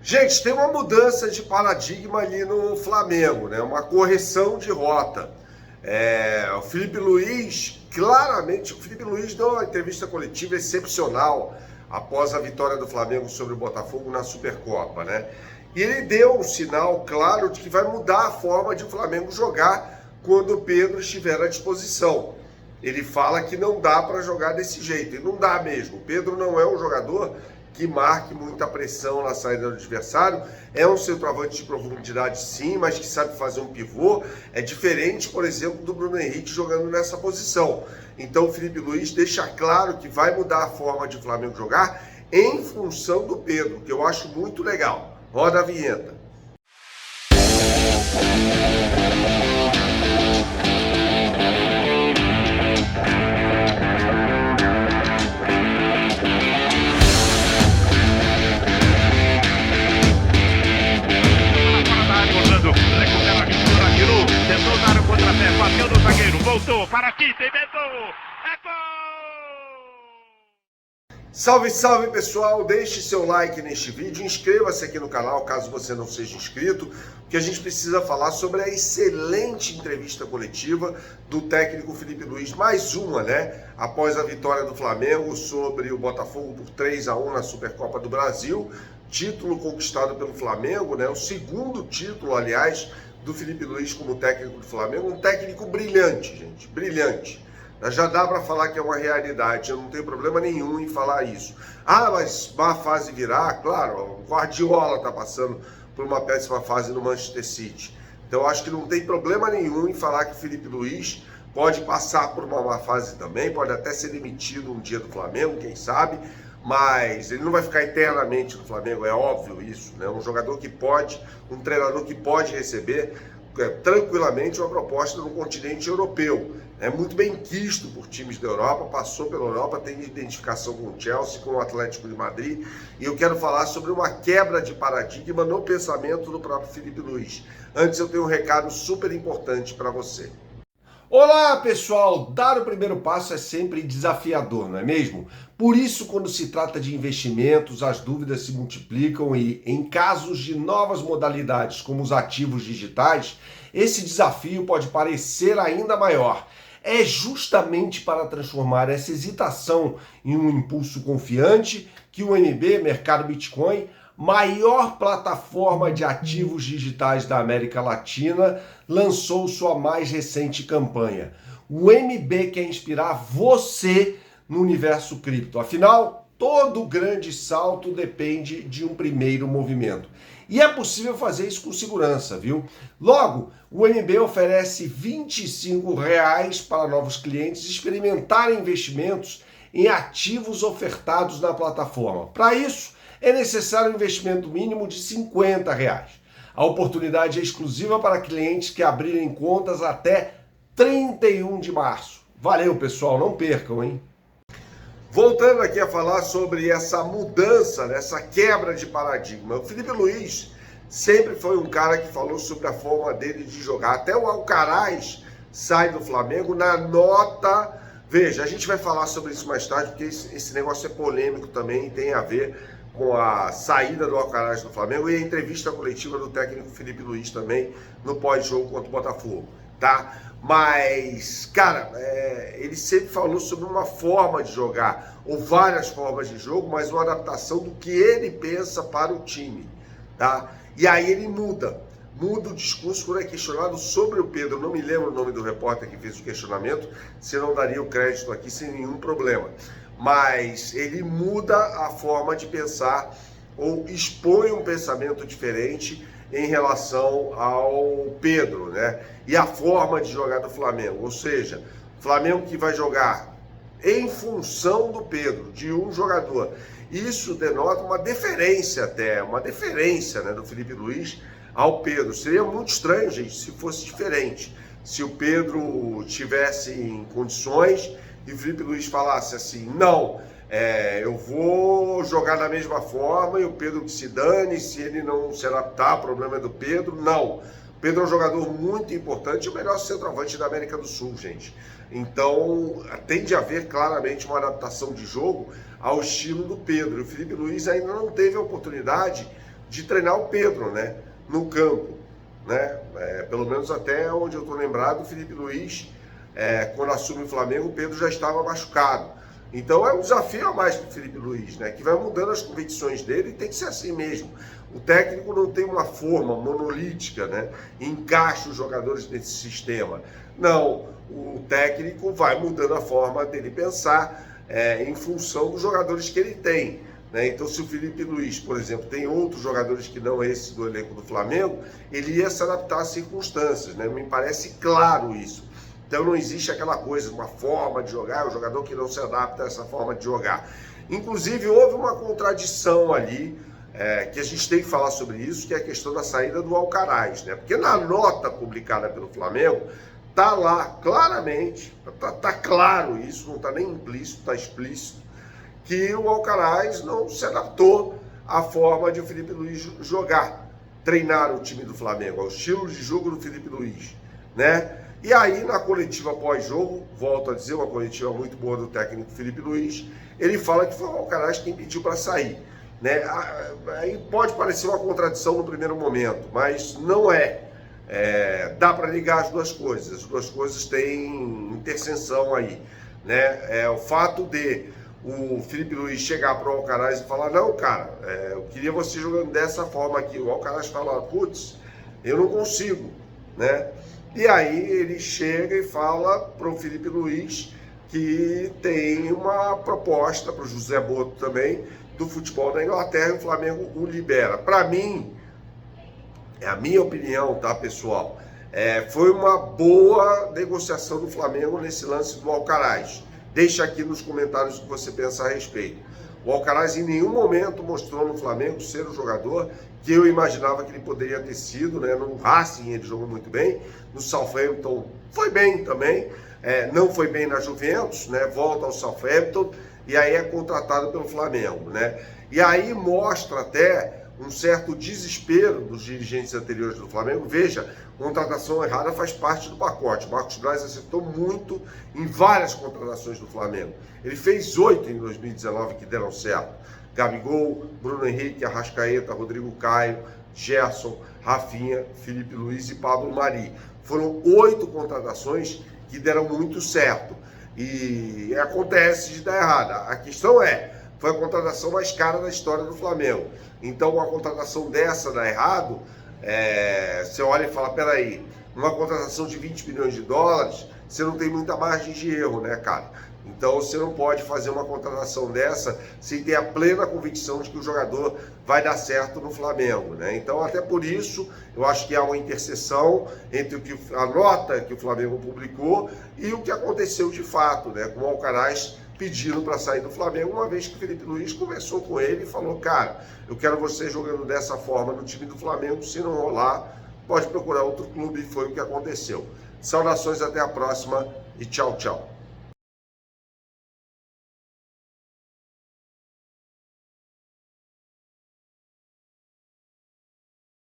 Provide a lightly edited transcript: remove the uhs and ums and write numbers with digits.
Gente, tem uma mudança de paradigma ali no Flamengo, né? Uma correção de rota. O Felipe Luiz, claramente, o Felipe Luiz deu uma entrevista coletiva excepcional após a vitória do Flamengo sobre o Botafogo na Supercopa, né? E ele deu um sinal claro de que vai mudar a forma de o Flamengo jogar quando o Pedro estiver à disposição. Ele fala que não dá para jogar desse jeito, e não dá mesmo. O Pedro não é um jogador que marque muita pressão na saída do adversário, é um centroavante de profundidade sim, mas que sabe fazer um pivô, é diferente, por exemplo, do Bruno Henrique jogando nessa posição. Então o Felipe Luiz deixa claro que vai mudar a forma de o Flamengo jogar em função do Pedro, que eu acho muito legal. Roda a vinheta. Tentou dar o contrapé, bateu no zagueiro, voltou, para aqui, inventou, é gol! Salve, salve pessoal, deixe seu like neste vídeo, inscreva-se aqui no canal caso você não seja inscrito, porque a gente precisa falar sobre a excelente entrevista coletiva do técnico Felipe Luiz, mais uma, né? Após a vitória do Flamengo sobre o Botafogo por 3-1 na Supercopa do Brasil, título conquistado pelo Flamengo, né? O segundo título, aliás, do Felipe Luiz como técnico do Flamengo, um técnico brilhante, gente, brilhante. Já dá para falar que é uma realidade, eu não tenho problema nenhum em falar isso. Ah, mas má fase virá? Claro, o Guardiola está passando por uma péssima fase no Manchester City. Então eu acho que não tem problema nenhum em falar que o Felipe Luiz pode passar por uma má fase também, pode até ser demitido um dia do Flamengo, quem sabe, mas ele não vai ficar eternamente no Flamengo, é óbvio isso, né? Um jogador que pode, um treinador que pode receber tranquilamente uma proposta no continente europeu. É muito bem quisto por times da Europa, passou pela Europa, tem identificação com o Chelsea, com o Atlético de Madrid, e eu quero falar sobre uma quebra de paradigma no pensamento do próprio Felipe Luiz. Antes eu tenho um recado super importante para você. Olá pessoal, dar o primeiro passo é sempre desafiador, não é mesmo? Por isso, quando se trata de investimentos, as dúvidas se multiplicam e, em casos de novas modalidades como os ativos digitais, esse desafio pode parecer ainda maior. É justamente para transformar essa hesitação em um impulso confiante que o MB, Mercado Bitcoin, maior plataforma de ativos digitais da América Latina, lançou sua mais recente campanha. O MB quer inspirar você no universo cripto. Afinal, todo grande salto depende de um primeiro movimento. E é possível fazer isso com segurança, viu? Logo, o MB oferece R$ 25 para novos clientes experimentarem investimentos em ativos ofertados na plataforma. Para isso, é necessário um investimento mínimo de R$ 50. A oportunidade é exclusiva para clientes que abrirem contas até 31 de março. Valeu, pessoal, não percam, hein? Voltando aqui a falar sobre essa mudança, essa quebra de paradigma. O Felipe Luiz sempre foi um cara que falou sobre a forma dele de jogar. Até o Alcaraz sai do Flamengo na nota... Veja, a gente vai falar sobre isso mais tarde, porque esse negócio é polêmico também e tem a ver com a saída do Alcaraz do Flamengo e a entrevista coletiva do técnico Felipe Luiz também no pós-jogo contra o Botafogo, tá? Mas, cara, ele sempre falou sobre uma forma de jogar, ou várias formas de jogo, mas uma adaptação do que ele pensa para o time, tá? E aí ele muda o discurso quando é questionado sobre o Pedro. Não me lembro o nome do repórter que fez o questionamento, senão daria o crédito aqui sem nenhum problema. Mas ele muda a forma de pensar ou expõe um pensamento diferente em relação ao Pedro, né? E a forma de jogar do Flamengo, ou seja, Flamengo que vai jogar em função do Pedro, de um jogador. Isso denota uma deferência até, né, do Felipe Luiz ao Pedro. Seria muito estranho, gente, se fosse diferente. Se o Pedro tivesse em condições e o Felipe Luiz falasse assim, não, eu vou jogar da mesma forma e o Pedro que se dane, se ele não se adaptar, o problema é do Pedro. Não, o Pedro é um jogador muito importante, o melhor centroavante da América do Sul, gente. Então, tem de haver claramente uma adaptação de jogo ao estilo do Pedro. O Felipe Luiz ainda não teve a oportunidade de treinar o Pedro, né, no campo, né? Pelo menos até onde eu estou lembrado, o Felipe Luiz, quando assume o Flamengo, o Pedro já estava machucado. Então é um desafio a mais para o Felipe Luiz, né, que vai mudando as convicções dele, e tem que ser assim mesmo. O técnico não tem uma forma monolítica, né, e encaixa os jogadores nesse sistema. Não, o técnico vai mudando a forma dele pensar em função dos jogadores que ele tem, né? Então, se o Felipe Luiz, por exemplo, tem outros jogadores que não esse do elenco do Flamengo, ele ia se adaptar às circunstâncias, né? Me parece claro isso. Então não existe aquela coisa, uma forma de jogar, o jogador que não se adapta a essa forma de jogar. Inclusive, houve uma contradição ali, que a gente tem que falar sobre isso, que é a questão da saída do Alcaraz, né? Porque na nota publicada pelo Flamengo, tá lá claramente, tá claro isso, não tá nem implícito, tá explícito, que o Alcaraz não se adaptou à forma de o Felipe Luiz jogar, treinar o time do Flamengo, ao estilo de jogo do Felipe Luiz, né? E aí, na coletiva pós-jogo, volto a dizer, uma coletiva muito boa do técnico Felipe Luiz, ele fala que foi o Alcaraz quem pediu para sair, né? Aí pode parecer uma contradição no primeiro momento, mas não é. Dá para ligar as duas coisas têm interseção aí, né? O fato de o Felipe Luiz chegar para o Alcaraz e falar, não, cara, eu queria você jogando dessa forma aqui. O Alcaraz fala, putz, eu não consigo, né? E aí ele chega e fala para o Felipe Luiz que tem uma proposta para o José Boto também do futebol da Inglaterra, e o Flamengo o libera. Para mim, é a minha opinião, tá, pessoal? Foi uma boa negociação do Flamengo nesse lance do Alcaraz. Deixa aqui nos comentários o que você pensa a respeito. O Alcaraz em nenhum momento mostrou no Flamengo ser o jogador que eu imaginava que ele poderia ter sido, né? No Racing ele jogou muito bem, no Southampton foi bem também, não foi bem na Juventus, né? Volta ao Southampton e aí é contratado pelo Flamengo, né? E aí mostra até um certo desespero dos dirigentes anteriores do Flamengo. Veja, contratação errada faz parte do pacote. Marcos Braz acertou muito em várias contratações do Flamengo. Ele fez 8 em 2019 que deram certo. Gabigol, Bruno Henrique, Arrascaeta, Rodrigo Caio, Gerson, Rafinha, Felipe Luiz e Pablo Mari. Foram 8 contratações que deram muito certo. E acontece de dar errada. A questão foi a contratação mais cara da história do Flamengo. Então, uma contratação dessa dá errado, você olha e fala, peraí, uma contratação de 20 milhões de dólares, você não tem muita margem de erro, né, cara? Então, você não pode fazer uma contratação dessa sem ter a plena convicção de que o jogador vai dar certo no Flamengo, né? Então, até por isso, eu acho que há uma interseção entre a nota que o Flamengo publicou e o que aconteceu de fato, né, com o Alcaraz pedindo para sair do Flamengo, uma vez que o Felipe Luiz conversou com ele e falou, cara, eu quero você jogando dessa forma no time do Flamengo, se não rolar, pode procurar outro clube, e foi o que aconteceu. Saudações, até a próxima e tchau, tchau.